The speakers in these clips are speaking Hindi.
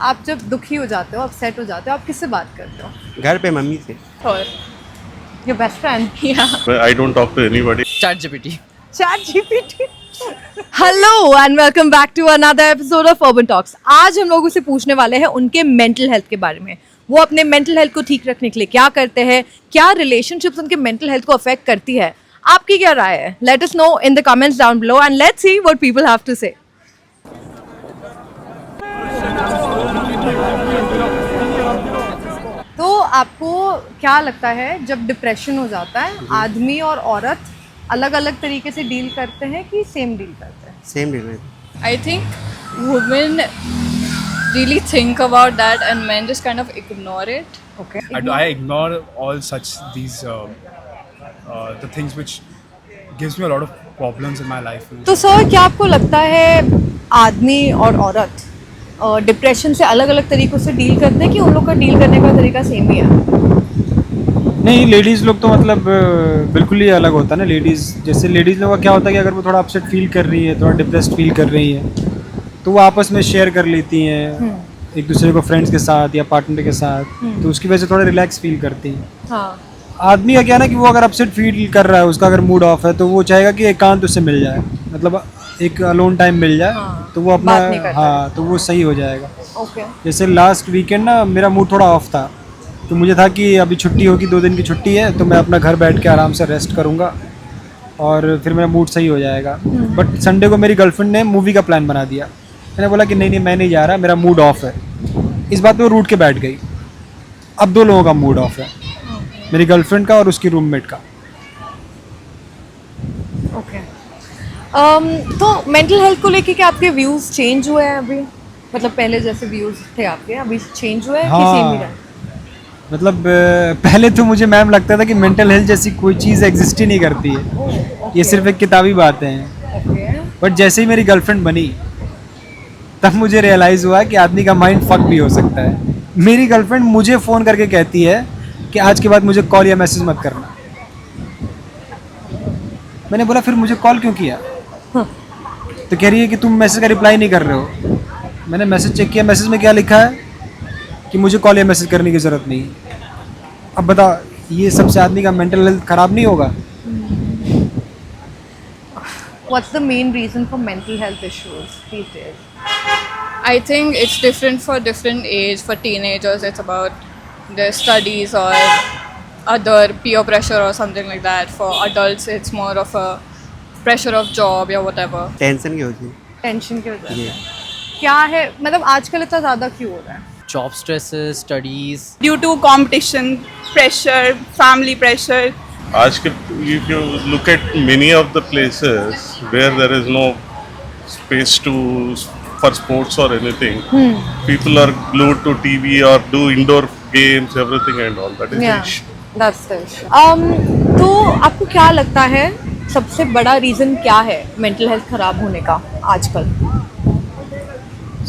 आप जब दुखी हो जाते हो, अपसेट हो जाते हो, आप किससे बात करते हो? घर पे मम्मी से। और your best friend? I don't talk to anybody. ChatGPT. ChatGPT. Hello and welcome back to another episode of urban talks. आज हम लोग उसे पूछने वाले हैं उनके मेंटल हेल्थ के बारे में। वो अपने मेंटल हेल्थ को ठीक रखने के लिए क्या करते हैं, क्या रिलेशनशिप्स उनके मेंटल हेल्थ को अफेक्ट करती है। आपकी क्या राय है? Let us know in the comments down below and let's see what people have to say. तो आपको क्या लगता है जब डिप्रेशन हो जाता है, आदमी और औरत अलग अलग तरीके से डील करते हैं कि सेम डील करते हैं? सेम डे में। I think women really think about that and men just kind of ignore it. Okay. I ignore all such these the things which gives me a lot of problems in my life. तो सर क्या आपको लगता है आदमी और औरत डिप्रेशन से अलग अलग तरीकों से डील करते हैं कि उन लोग का डील करने का तरीका सेम ही है? नहीं, लेडीज़ लोग तो मतलब बिल्कुल ही अलग होता है ना। लेडीज़ जैसे लेडीज़ लोगों का क्या होता है कि अगर वो थोड़ा अपसेट फील कर रही है, थोड़ा डिप्रेस्ड फील कर रही है, तो वो आपस में शेयर कर लेती हैं एक दूसरे को, फ्रेंड्स के साथ या पार्टनर के साथ, तो उसकी वजह से थोड़ा रिलैक्स फील करती हैं। हाँ। आदमी का क्या ना कि वो अगर अपसेट फील कर रहा है, उसका अगर मूड ऑफ है, तो वो चाहेगा कि एकांत उससे मिल जाए, मतलब एक अलोन टाइम मिल जाए। हाँ, तो वो अपना बात नहीं करता। हाँ, तो वो सही हो जाएगा। ओके। जैसे लास्ट वीकेंड ना मेरा मूड थोड़ा ऑफ था, तो मुझे था कि अभी छुट्टी होगी, 2 दिन की छुट्टी है, तो मैं अपना घर बैठ के आराम से रेस्ट करूँगा और फिर मेरा मूड सही हो जाएगा। बट संडे को मेरी गर्लफ्रेंड ने मूवी का प्लान बना दिया। मैंने बोला कि नहीं मैं नहीं जा रहा, मेरा मूड ऑफ है। इस बात पे वो रूठ के बैठ गई। अब 2 लोगों का मूड ऑफ है, मेरी गर्लफ्रेंड का और उसकी रूममेट का। ओके। तो मेंटल हेल्थ को लेके क्या आपके व्यूज चेंज हुए हैं अभी? मतलब पहले जैसे व्यूज थे आपके, अभी चेंज हुए हैं कि सेम ही रहे? मतलब पहले तो मुझे मैम लगता था कि मेंटल हेल्थ जैसी कोई चीज़ एग्जिस्ट ही नहीं करती है, ये सिर्फ एक किताबी बातें हैं। ओके। बट जैसे ही मेरी गर्लफ्रेंड बनी, तब मुझे रियलाइज़ हुआ कि आदमी का माइंड फक भी हो सकता है। मेरी गर्लफ्रेंड मुझे फ़ोन करके कहती है कि आज के बाद मुझे कॉल या मैसेज मत करना। मैंने बोला फिर मुझे कॉल क्यों किया? तो कह रही है कि तुम मैसेज का रिप्लाई नहीं कर रहे हो। मैंने मैसेज चेक किया, मैसेज में क्या लिखा है कि मुझे कॉल या मैसेज करने की ज़रूरत नहीं। अब बता, ये सबसे आदमी का मेंटल हेल्थ ख़राब नहीं होगा? What's the main reason for mental health issues these days? I think it's different for different age. For teenagers, it's about their studies or other peer pressure or something like that. For adults, it's more of a pressure of job or whatever. Tension की होती है। टेंशन की वजह ये से क्या है, मतलब आजकल इतना ज़्यादा क्यों हो रहा है? job stresses, studies. due to competition, pressure, family pressure. If you look at many of the places where there is no space for sports or anything, people are glued to TV or do indoor games, everything and all. That is the issue. That's the issue. तो आपको क्या लगता है सबसे बड़ा रीज़न क्या है मेंटल हेल्थ ख़राब होने का आजकल?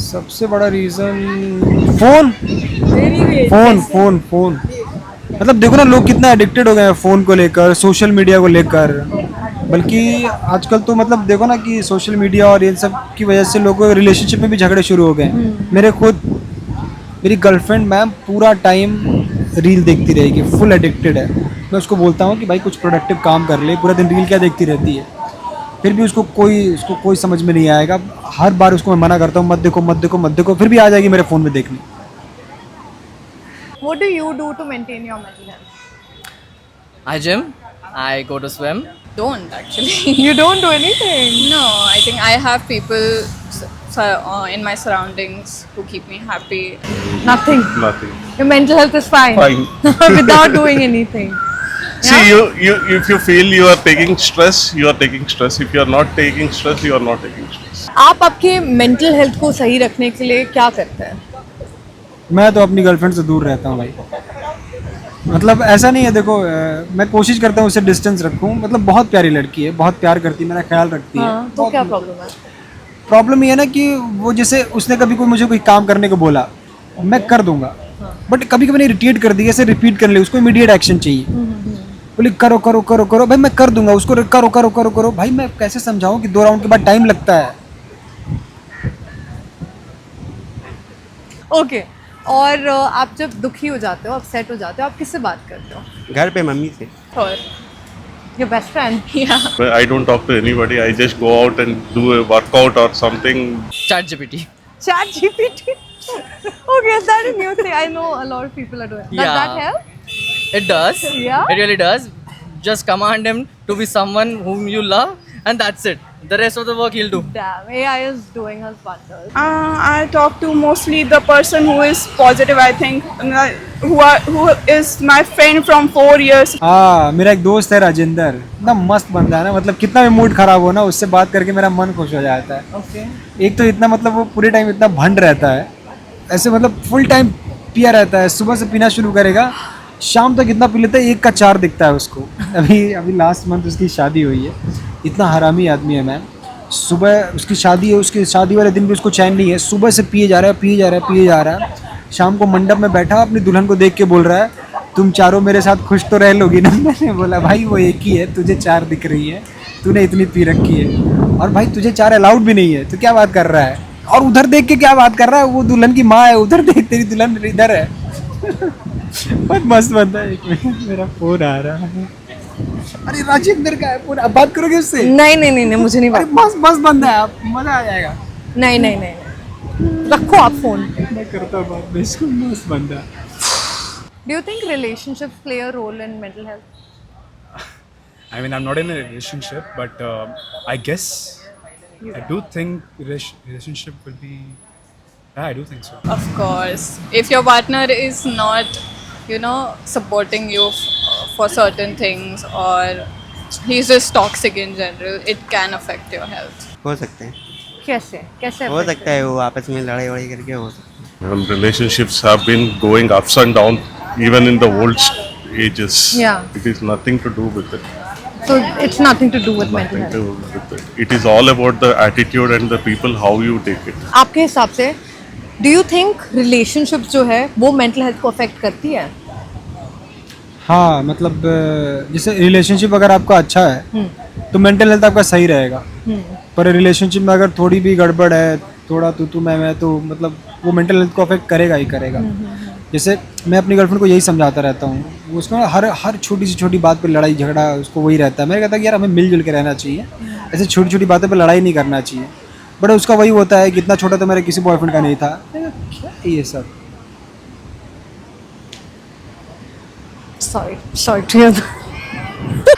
सबसे बड़ा रीज़न फ़ोन। मतलब देखो ना, लोग कितना एडिक्टेड हो गए हैं फ़ोन को लेकर, सोशल मीडिया को लेकर। बल्कि आजकल तो मतलब देखो ना कि सोशल मीडिया और इन सब की वजह से लोगों के रिलेशनशिप में भी झगड़े शुरू हो गए हैं। मेरी गर्लफ्रेंड मैम पूरा टाइम रील देखती रहेगी, फुल एडिक्टेड है। मैं उसको बोलता हूँ कि भाई कुछ प्रोडक्टिव काम कर ले, पूरा दिन रील क्या देखती रहती है? फिर भी उसको कोई समझ में नहीं आएगा। हर बार उसको मैं मना करता हूँ, मत देखो, फिर भी आ जाएगी मेरे फ़ोन में देखने। What do you do to maintain your mental health? I gym. I go to swim. Don't actually. You don't do anything. No, I think I have people in my surroundings who keep me happy. Nothing. Nothing. Your mental health is fine. Fine. Without doing anything. See, if you feel you are taking stress, you are taking stress. If you are not taking stress, you are not taking stress. आप आपके मेंटल हेल्थ को सही रखने के लिए क्या करते हैं? मैं तो अपनी गर्लफ्रेंड से दूर रहता हूँ भाई। मतलब ऐसा नहीं है, देखो मैं कोशिश करता हूँ उससे डिस्टेंस रखूँ। मतलब बहुत प्यारी लड़की है, बहुत प्यार करती है, मेरा ख्याल रखती है। हाँ, तो क्या प्रॉब्लम है? प्रॉब्लम ये है ना कि वो जैसे उसने कभी मुझे कोई काम करने को बोला, मैं कर दूंगा, बट कभी नहीं इरिटेट कर दी, ऐसे रिपीट कर ले, उसको इमीडिएट एक्शन चाहिए। बोले करो भाई, मैं कर दूंगा, उसको करो भाई। मैं कैसे समझाऊं कि 2 राउंड के बाद टाइम लगता है। ओके और आप जब दुखी हो जाते हो, अपसेट हो जाते हो, आप किससे बात करते हो? घर पे मम्मी से। Or your best friend? yeah. But I don't talk to anybody. I just go out and do a workout or something. ChatGPT. Chat GPT. Okay, that is new thing. I know a lot of people are doing. Does Yeah. that help? It does. Yeah? It really does. Just command him to be someone whom you love, and that's it. The rest of the work he'll do. Damn, AI is doing us wonders. I talk to mostly the person who is positive. I think who is my friend from 4 years. हाँ, मेरा एक दोस्त है राजेंद्र, इतना मस्त बंदा है ना, मतलब कितना भी मूड खराब हो ना, उससे बात करके मेरा मन खुश हो जाता है। Okay. एक तो इतना मतलब वो पूरे टाइम इतना भंड रहता है, ऐसे मतलब फुल टाइम पिया रहता है, सुबह से पीना शुरू करेगा, शाम तक इतना पी लेता है 1 का 4 दिखता है उसको। अभी लास्ट मंथ उसकी शादी हुई है, इतना हरामी आदमी है मैम। सुबह उसकी शादी है, उसकी शादी वाले दिन भी उसको चैन नहीं है, सुबह से पिए जा रहा है, पिए जा रहा है, पिए जा रहा है, शाम को मंडप में बैठा अपनी दुल्हन को देख के बोल रहा है, तुम चारों मेरे साथ खुश तो रह लोगी ना? मैंने बोला भाई वो एक ही है, तुझे 4 दिख रही है, तूने इतनी पी रखी है, और भाई तुझे 4 अलाउड भी नहीं है, तो क्या बात कर रहा है? और उधर देख के क्या बात कर रहा है? वो दुल्हन की माँ है, उधर देख तेरी दुल्हन इधर है। बहुत मस्त बंदा है। 1 मिनट, मेरा फोन आ रहा है। अरे राजेंद्र का है फोन, अब बात करोगे उससे? नहीं, मुझे नहीं अरे बात। मस्त मस्त बंदा है, आप मजा आ जाएगा। नहीं, रखो आप फोन। मैं करता हूँ बात में इसको, मस्त बंदा। Do you think relationships play a role in mental health? I mean, I'm not in a relationship, but I guess I do think relationship will be. Yeah, I do think so. Of course, if your partner is not, supporting you for certain things, or he's just toxic in general, it can affect your health. हो सकते हैं, कैसे हो affect सकता है वो आपस में लड़ाई वड़ाई करके हो सकता है। Relationships have been going ups and down even in the old ages. Yeah. It is nothing to do with it. So it's nothing to do with mental Nothing health. to do with it. It is all about the attitude and the people, how you take it. आपके हिसाब से डू यू थिंक रिलेशनशिप जो है वो मेंटल हेल्थ को अफेक्ट करती है? हाँ, मतलब जैसे रिलेशनशिप अगर आपका अच्छा है तो मेंटल हेल्थ आपका सही रहेगा, पर रिलेशनशिप में अगर थोड़ी भी गड़बड़ है, थोड़ा तू मैं, तो मतलब वो मेंटल हेल्थ को अफेक्ट करेगा ही करेगा। जैसे मैं अपनी गर्लफ्रेंड को यही समझाता रहता हूँ, वो उसको ना हर छोटी सी छोटी बात पे लड़ाई झगड़ा उसको वही रहता है। मैं कहता कि यार हमें मिलजुल के रहना चाहिए, ऐसे छोटी छोटी बातों पे लड़ाई नहीं करना चाहिए, बट उसका वही होता है कि इतना छोटा तो मेरे किसी बॉयफ्रेंड का नहीं था। क्या ये सब? Sorry to hear that.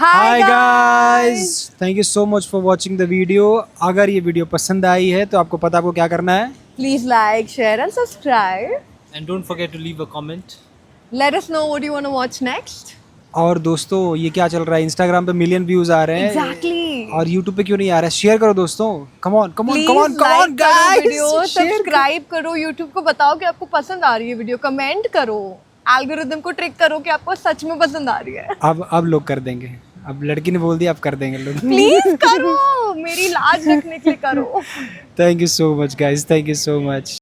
Hi guys, thank you so much for watching the video. अगर ये वीडियो पसंद आई है तो आपको पता आपको क्या करना है। Please like, share and subscribe. And don't forget to leave a comment. Let us know what you want to watch next. और दोस्तों ये क्या चल रहा है, इंस्टाग्राम पे मिलियन व्यूज आ रहे हैं Exactly. और यूट्यूब पे क्यों नहीं आ रहा है? शेयर करो दोस्तों, कम ऑन Please like करो वीडियो, सब्सक्राइब करो, यूट्यूब को बताओ कि आपको पसंद आ रही है वीडियो, कमेंट करो, एल्गोरिदम को ट्रिक करो कि आपको सच में पसंद आ रही है। अब लोग कर देंगे, अब लड़की ने बोल दिया, अब कर देंगे लोग। प्लीज करो, मेरी लाज रखने के लिए करो। Thank you so much guys, thank you so much.